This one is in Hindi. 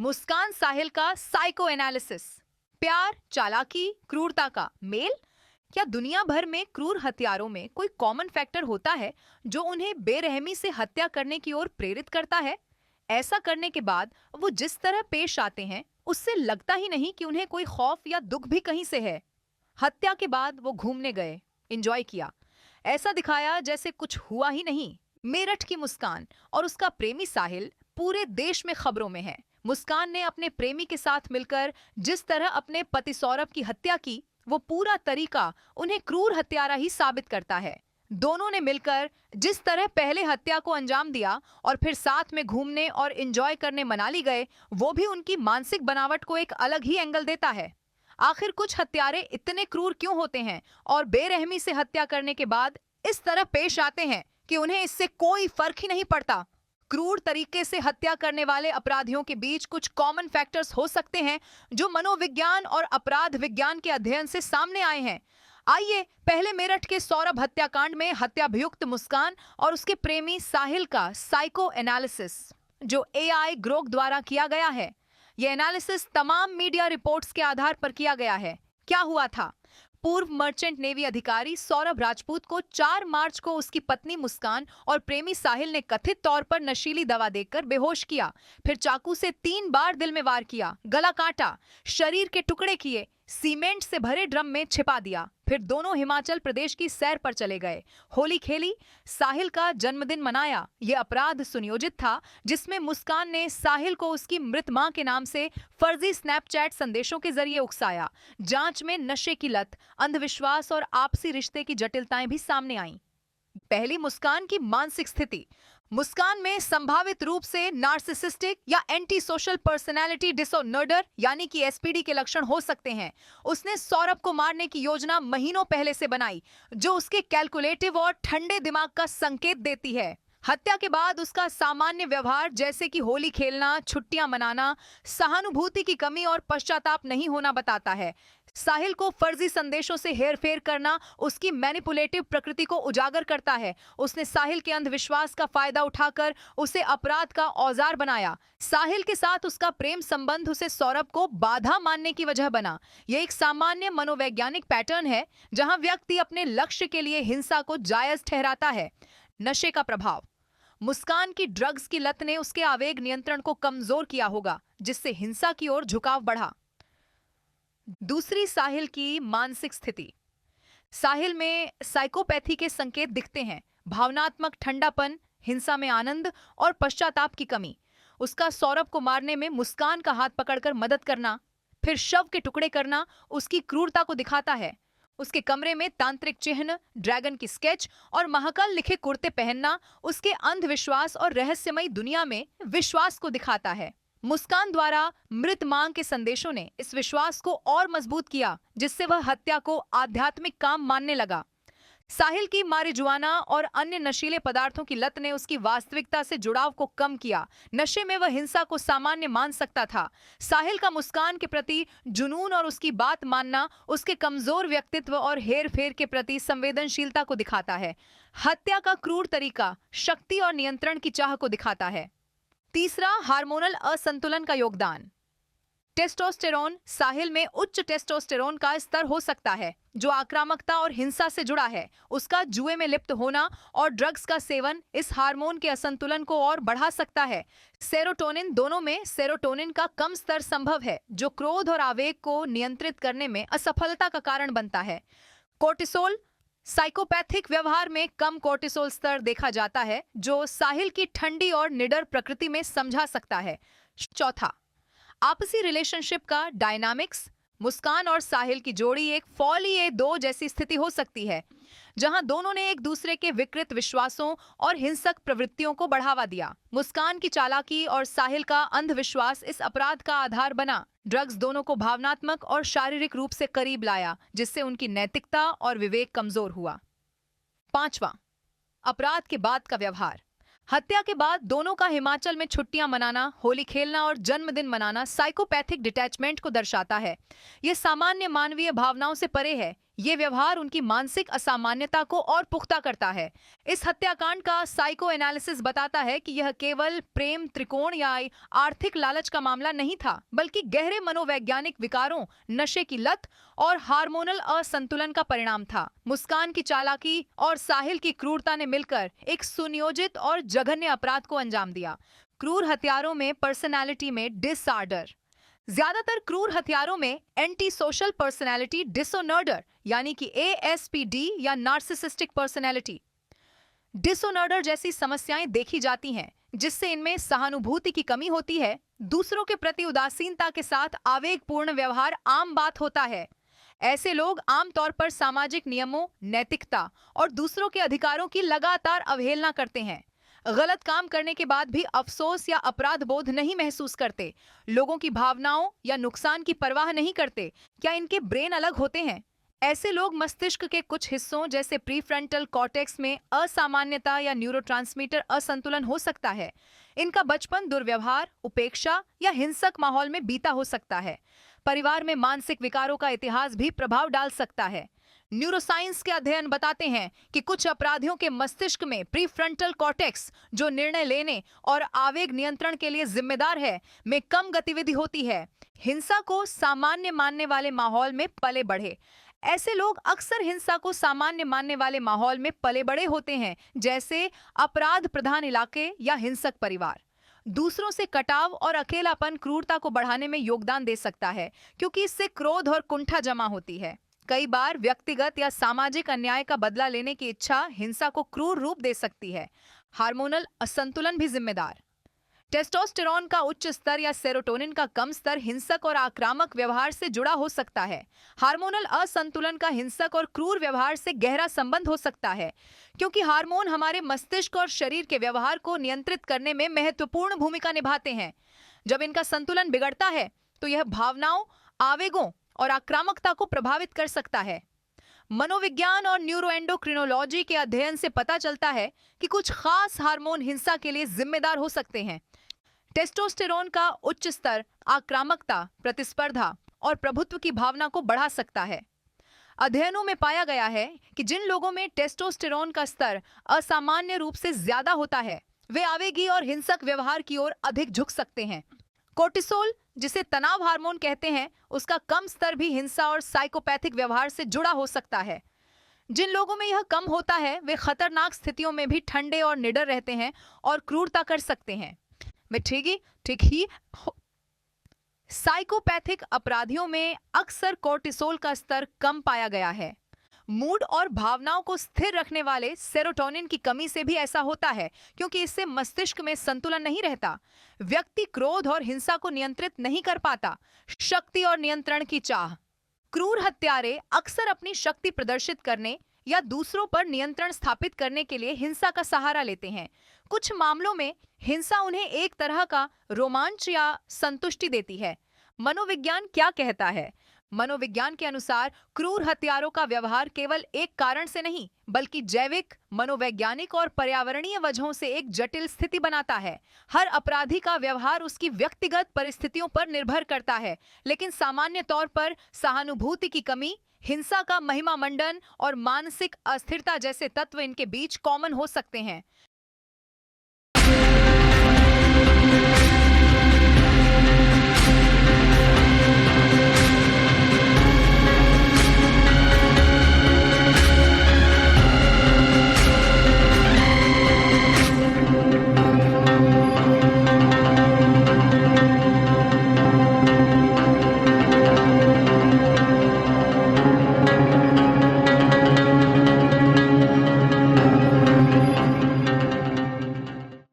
मुस्कान साहिल का साइको एनालिसिस। प्यार, चालाकी, क्रूरता का मेल। क्या दुनिया भर में क्रूर हत्यारों में कोई कॉमन फैक्टर होता है जो उन्हें बेरहमी से हत्या करने की ओर प्रेरित करता है? ऐसा करने के बाद वो जिस तरह पेश आते हैं, उससे लगता ही नहीं कि उन्हें कोई खौफ या दुख भी कहीं से है। हत्या के बाद वो घूमने गए, एंजॉय किया, ऐसा दिखाया जैसे कुछ हुआ ही नहीं। मेरठ की मुस्कान और उसका प्रेमी साहिल पूरे देश में खबरों में है। मुस्कान ने अपने प्रेमी के साथ मिलकर जिस तरह अपने पति सौरभ की हत्या की, वो पूरा तरीका उन्हें क्रूर हत्यारा ही साबित करता है। दोनों ने मिलकर जिस तरह पहले हत्या को अंजाम दिया और फिर साथ में घूमने और एंजॉय करने मनाली गए, वो भी उनकी मानसिक बनावट को एक अलग ही एंगल देता है। आखिर कुछ हत्यारे इतने क्रूर क्यों होते हैं और बेरहमी से हत्या करने के बाद इस तरह पेश आते हैं कि उन्हें इससे कोई फर्क ही नहीं पड़ता? क्रूर तरीके से हत्या करने वाले अपराधियों के बीच कुछ कॉमन फैक्टर्स हो सकते हैं जो मनोविज्ञान और अपराध विज्ञान के अध्ययन से सामने आए हैं। आइए पहले मेरठ के सौरभ हत्याकांड में हत्याभियुक्त मुस्कान और उसके प्रेमी साहिल का साइको एनालिसिस, जो एआई ग्रोक द्वारा किया गया है। यह एनालिसिस तमाम मीडिया रिपोर्ट्स के आधार पर किया गया है। क्या हुआ था? पूर्व मर्चेंट नेवी अधिकारी सौरभ राजपूत को 4 मार्च को उसकी पत्नी मुस्कान और प्रेमी साहिल ने कथित तौर पर नशीली दवा देकर बेहोश किया, फिर चाकू से 3 बार दिल में वार किया, गला काटा, शरीर के टुकड़े किए, सीमेंट से भरे ड्रम में छिपा दिया। फिर दोनों हिमाचल प्रदेश की सैर पर चले गए, होली खेली, साहिल का जन्मदिन मनाया। यह अपराध सुनियोजित था जिसमें मुस्कान ने साहिल को उसकी मृत मां के नाम से फर्जी स्नैपचैट संदेशों के जरिए उकसाया। जांच में नशे की लत, अंधविश्वास और आपसी रिश्ते की जटिलताएं भी सामने आईं। पहली, मुस्कान की मानसिक स्थिति। मुस्कान में संभावित रूप से नार्सिसिस्टिक या एंटी सोशल पर्सनैलिटी डिसऑर्डर यानी कि एसपीडी के लक्षण हो सकते हैं। उसने सौरभ को मारने की योजना महीनों पहले से बनाई, जो उसके कैलकुलेटिव और ठंडे दिमाग का संकेत देती है। हत्या के बाद उसका सामान्य व्यवहार, जैसे कि होली खेलना, छुट्टियां मनाना, सहानुभूति की कमी और पश्चाताप नहीं होना बताता है। साहिल को फर्जी संदेशों से हेरफेर करना उसकी मैनिपुलेटिव प्रकृति को उजागर करता है। उसने साहिल के अंधविश्वास का फायदा उठाकर उसे अपराध का औजार बनाया। साहिल के साथ उसका प्रेम संबंध उसे सौरभ को बाधा मानने की वजह बना। यह एक सामान्य मनोवैज्ञानिक पैटर्न है जहां व्यक्ति अपने लक्ष्य के लिए हिंसा को जायज ठहराता है। नशे का प्रभाव। मुस्कान की ड्रग्स की लत ने उसके आवेग नियंत्रण को कमजोर किया होगा, जिससे हिंसा की ओर झुकाव बढ़ा। दूसरी, साहिल की मानसिक स्थिति। साहिल में साइकोपैथी के संकेत दिखते हैं। भावनात्मक ठंडापन, हिंसा में आनंद और पश्चाताप की कमी। उसका सौरभ को मारने में मुस्कान का हाथ पकड़कर मदद करना, फिर शव के टुकड़े करना उसकी क्रूरता को दिखाता है। उसके कमरे में तांत्रिक चिन्ह, ड्रैगन की स्केच और महाकाल लिखे कुर्ते पहनना उसके अंधविश्वास और रहस्यमयी दुनिया में विश्वास को दिखाता है। मुस्कान द्वारा मृत मांग के संदेशों ने इस विश्वास को और मजबूत किया, जिससे वह हत्या को आध्यात्मिक काम मानने लगा। साहिल की मारिजुआना और अन्य नशीले पदार्थों की लत ने उसकी वास्तविकता से जुड़ाव को कम किया। नशे में वह हिंसा को सामान्य मान सकता था। साहिल का मुस्कान के प्रति जुनून और उसकी बात मानना उसके कमजोर व्यक्तित्व और हेर-फेर के प्रति संवेदनशीलता को दिखाता है। हत्या का क्रूर तरीका शक्ति और नियंत्रण की चाह को दिखाता है। तीसरा, हार्मोनल असंतुलन का योगदान। टेस्टोस्टेरोन। साहिल में उच्च टेस्टोस्टेरोन का स्तर हो सकता है, जो आक्रामकता और हिंसा से जुड़ा है। उसका जुए में लिप्त होना और ड्रग्स का सेवन इस हार्मोन के असंतुलन को और बढ़ा सकता है। सेरोटोनिन। दोनों में सेरोटोनिन का कम स्तर संभव है, जो क्रोध और आवेग को नियंत्रित करने में असफलता का कारण बनता है। कोर्टिसोल। साइकोपैथिक व्यवहार में कम कोर्टिसोल स्तर देखा जाता है, जो साहिल की ठंडी और निडर प्रकृति में समझा सकता है। चौथा, आपसी रिलेशनशिप का डायनामिक्स। मुस्कान और साहिल की जोड़ी एक फॉली ए दो जैसी स्थिति हो सकती है, जहां दोनों ने एक दूसरे के विकृत विश्वासों और हिंसक प्रवृत्तियों को बढ़ावा दिया। मुस्कान की चालाकी और साहिल का अंधविश्वास इस अपराध का आधार बना। ड्रग्स दोनों को भावनात्मक और शारीरिक रूप से करीब लाया, जिससे उनकी नैतिकता और विवेक कमजोर हुआ। पांचवा, अपराध के बाद का व्यवहार। हत्या के बाद दोनों का हिमाचल में छुट्टियां मनाना, होली खेलना और जन्मदिन मनाना साइकोपैथिक डिटैचमेंट को दर्शाता है। यह सामान्य मानवीय भावनाओं से परे है। ये व्यवहार उनकी मानसिक असामान्यता को और पुख्ता करता है। इस हत्याकांड का साइको एनालिसिस बताता है कि यह केवल प्रेम त्रिकोण या आर्थिक लालच का मामला नहीं था, बल्कि गहरे मनोवैज्ञानिक विकारों, नशे की लत और हार्मोनल असंतुलन का परिणाम था। मुस्कान की चालाकी और साहिल की क्रूरता ने मिलकर एक सुनियोजित और जघन्य अपराध को अंजाम दिया। क्रूर हत्यारों में पर्सनैलिटी में डिसऑर्डर। ज्यादातर क्रूर हथियारों में एंटी सोशल पर्सनैलिटी डिसऑर्डर यानी कि ASPD या नार्सिसिस्टिक पर्सनैलिटी डिसऑर्डर जैसी समस्याएं देखी जाती हैं, जिससे इनमें सहानुभूति की कमी होती है, दूसरों के प्रति उदासीनता के साथ आवेगपूर्ण व्यवहार आम बात होता है। ऐसे लोग आमतौर पर सामाजिक नियमों, नैतिकता और दूसरों के अधिकारों की लगातार अवहेलना करते हैं। गलत काम करने के बाद भी अफसोस या अपराध बोध नहीं महसूस करते, लोगों की भावनाओं या नुकसान की परवाह नहीं करते। क्या इनके ब्रेन अलग होते हैं? ऐसे लोग मस्तिष्क के कुछ हिस्सों जैसे प्रीफ्रंटल कॉर्टेक्स में असामान्यता या न्यूरोट्रांसमीटर असंतुलन हो सकता है। इनका बचपन दुर्व्यवहार, उपेक्षा या हिंसक माहौल में बीता हो सकता है। परिवार में मानसिक विकारों का इतिहास भी प्रभाव डाल सकता है। न्यूरोसाइंस के अध्ययन बताते हैं कि कुछ अपराधियों के मस्तिष्क में प्रीफ्रंटल कॉर्टेक्स, जो निर्णय लेने और आवेग नियंत्रण के लिए जिम्मेदार है, में कम गतिविधि होती है। हिंसा को सामान्य मानने वाले माहौल में पले बढ़े। ऐसे लोग अक्सर हिंसा को सामान्य मानने वाले माहौल में पले बड़े होते हैं, जैसे अपराध प्रधान इलाके या हिंसक परिवार। दूसरों से कटाव और अकेलापन क्रूरता को बढ़ाने में योगदान दे सकता है, क्योंकि इससे क्रोध और कुंठा जमा होती है। कई बार व्यक्तिगत या सामाजिक अन्याय का बदला लेने की इच्छा हिंसा को क्रूर रूप दे सकती है। हार्मोनल असंतुलन भी जिम्मेदार। टेस्टोस्टेरोन का उच्च स्तर या सेरोटोनिन का कम स्तर हिंसक और आक्रामक व्यवहार से जुड़ा हो सकता है। हार्मोनल असंतुलन का हिंसक और क्रूर व्यवहार से गहरा संबंध हो सकता है, क्योंकि हार्मोन हमारे मस्तिष्क और शरीर के व्यवहार को नियंत्रित करने में महत्वपूर्ण भूमिका निभाते हैं। जब इनका संतुलन बिगड़ता है, तो यह भावनाओं, आवेगों और आक्रामकता को प्रभावित कर सकता है। मनोविज्ञान और न्यूरोएंडोक्रिनोलॉजी के अध्ययन से पता चलता है कि कुछ खास हार्मोन हिंसा के लिए जिम्मेदार हो सकते हैं। टेस्टोस्टेरोन का उच्च स्तर आक्रामकता, प्रतिस्पर्धा और प्रभुत्व की भावना को बढ़ा सकता है। अध्ययनों में पाया गया है कि जिन लोगों में टेस्टोस्टेरोन का स्तर असामान्य रूप से ज्यादा होता है, वे आवेगी और हिंसक व्यवहार की ओर अधिक झुक सकते हैं। कोर्टिसोल, जिसे तनाव हार्मोन कहते हैं, उसका कम स्तर भी हिंसा और साइकोपैथिक व्यवहार से जुड़ा हो सकता है। जिन लोगों में यह कम होता है, वे खतरनाक स्थितियों में भी ठंडे और निडर रहते हैं और क्रूरता कर सकते हैं। मैं ठीक ही साइकोपैथिक अपराधियों में अक्सर कोर्टिसोल का स्तर कम पाया गया है। मूड और भावनाओं को स्थिर रखने वाले सेरोटोनिन की कमी से भी ऐसा होता है, क्योंकि इससे मस्तिष्क में संतुलन नहीं रहता। व्यक्ति क्रोध और हिंसा को नियंत्रित नहीं कर पाता। शक्ति और नियंत्रण की चाह। क्रूर हत्यारे अक्सर अपनी शक्ति प्रदर्शित करने या दूसरों पर नियंत्रण स्थापित करने के लिए हिंसा का सहारा लेते हैं। कुछ मामलों में हिंसा उन्हें एक तरह का रोमांच या संतुष्टि देती है। मनोविज्ञान क्या कहता है? मनोविज्ञान के अनुसार क्रूर हत्यारों का व्यवहार केवल एक कारण से नहीं, बल्कि जैविक, मनोवैज्ञानिक और पर्यावरणीय वजहों से एक जटिल स्थिति बनाता है। हर अपराधी का व्यवहार उसकी व्यक्तिगत परिस्थितियों पर निर्भर करता है, लेकिन सामान्य तौर पर सहानुभूति की कमी, हिंसा का महिमा मंडन और मानसिक अस्थिरता जैसे तत्व इनके बीच कॉमन हो सकते हैं।